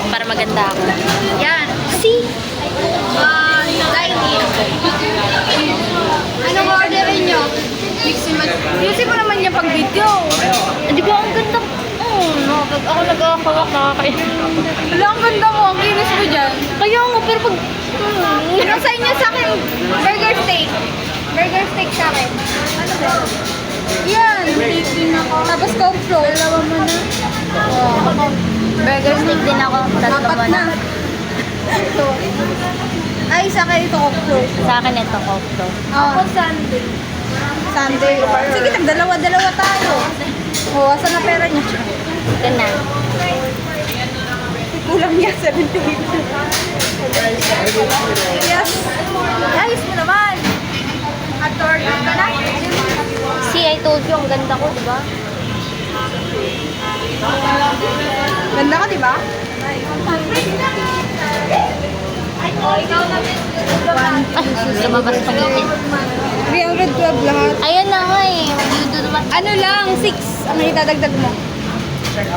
ako para maganda ako. Yan. See? Dining. Anong orderin nyo? Mixin mo. Mixin mo naman yung pag-video. Di ba ang ganda? No, pag ako nag-akawak, nakakain. Wala, ang ganda mo. Ang linis mo dyan. Kaya nga, pero pag... Ano sa inyo sa akin? Burger steak. Burger steak sa akin. Yan. Tapos Coke Flow. Dalawa mo na. Burger steak din ako. Tatlo Apat mo na. na. Ito. Ay, sa akin ito Coke Flow. Sa akin ito, Coke to. Ako Sunday. Sunday. Sige, dalawa-dalawa tayo. Oh, asan na pera niya? Ito na. Kulang niya, 78. Yes. Ayos mo naman. At order ka na. See, I told you, ang ganda ko, di ba? Ganda ka, di ba? Ay, lumabas pag-ibig. 312 lahat. Ayan na nga eh. Mag-yudo naman. Ano lang, 6 ang itadagdag mo. 6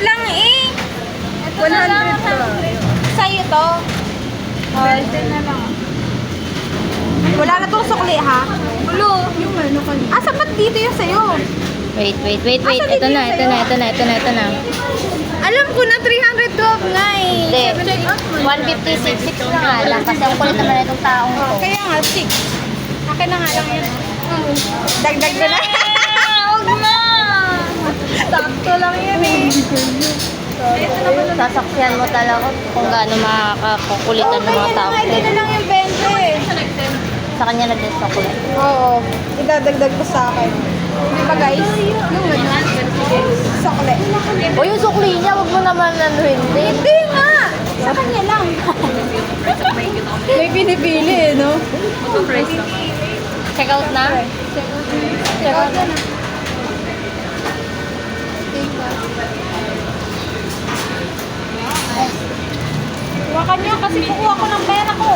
lang eh. 100 to. Sa'yo to. 20 na lang. Wala na tong sukli ha? Ulo. Yung ano ka niya. Asa ba't dito yung sa'yo? Wait. Ito na. Alam ko na 312 nga eh. Hindi. 156 na nga lang. Kasi ang kulit naman itong taong to. Kaya nga, 6. Akin na nga lang yan. Dagdag ko na. Huwag na! Sakto lang yan eh. Sasaksihan mo talaga kung gaano makakakulitan ng mga tao. Ito na lang yung 20. Sa kanya na din sa kulit. Oo. Idadagdag ko sa akin. Di ba guys? Yung ano? Sokle. O yung sukli niya, huwag mo naman hindi. Hindi nga! Sa kanya lang. May pinipili eh, no? Check out na? Check out na. Huwakan niyo kasi kukuha ko ng pera ko.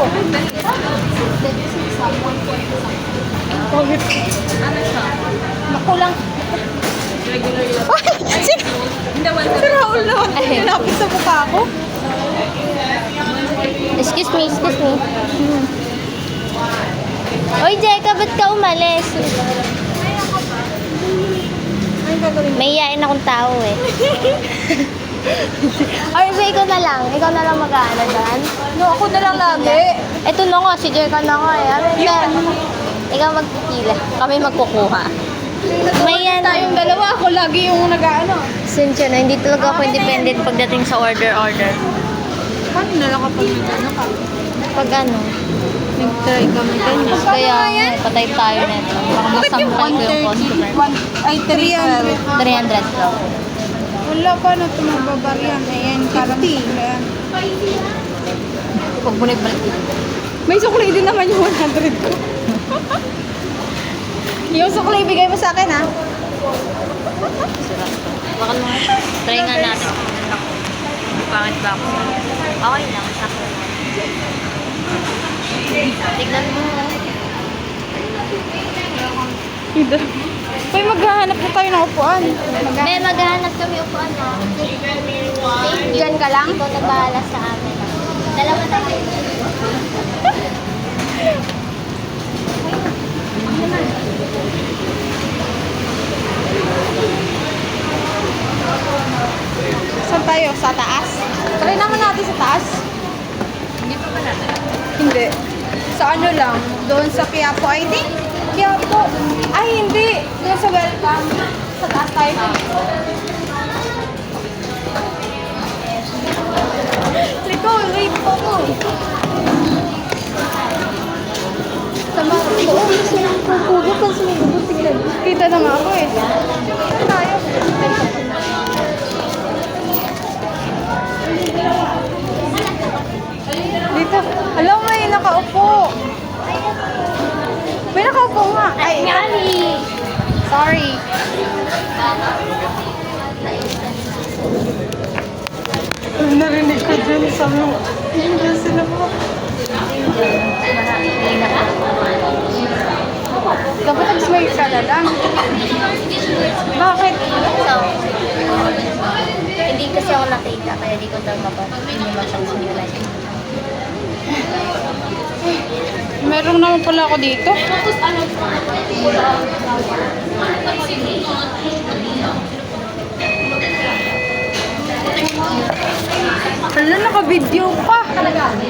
Makulang. Ay! Si Raul naman. Nilapit sa mukha ko. Excuse me. Oy, Jeka, ba't ka umalis? Ay, gagawin. May iyain akong tao eh. Or ba, ikaw na lang mag-aano dyan? No, ako na lang lagi. Ito na nga, si Jeka na nga eh. Ikaw magpipila, kami magkukuha. May yan. Tayong dalawa, ako lagi yung nag-ano. Cynthia na, hindi talaga ako independent pagdating sa order. Paano na lang kapag nag-ano ka? Pag ano, Nag-try ka mo ganyan. kaya patay tayo nito. Baka masampay ko yung customer. Ay, 300. 300 daw. Wala pa na ito magbabarihan. Ayan, parang sukli. Huwag mo balik dito. May sukli din naman yung 100 ko. Yung sukli, bigay mo sa akin, ha? Baka naman, try nga natin. Pangit ba ako? Okay lang, sakto. Tignan mo. Uy, maghahanap na tayo ng upuan. May maghahanap kami upuan na. Diyan ka lang? Ikaw na bahala sa amin. Dalawa tayo. Saan tayo? Sa taas? Try naman natin sa taas. Hindi pa ba natin? Hindi. Sa ano lang? Doon sa Quiapo, I think? Quiapo. Ay, hindi. Doon sa welcome. Sa taas tayo. Nicole, wait po mo. Sama ko. Oo, gusto lang po. Pugo pa sumibog. Tignan. Kita na nga ako eh. Ito tayo. Dito. Alam mo, may nakaupo. May nakaupo nga. Ay, Ngali! sorry. Narinig ko dyan. Sabi mo, hindi sila po. Dapat nag-smile ka na lang. Bakit? So, Pwede ko daw hindi magpapasimulan. Meron naman pala ako dito. Hala, naka-video pa.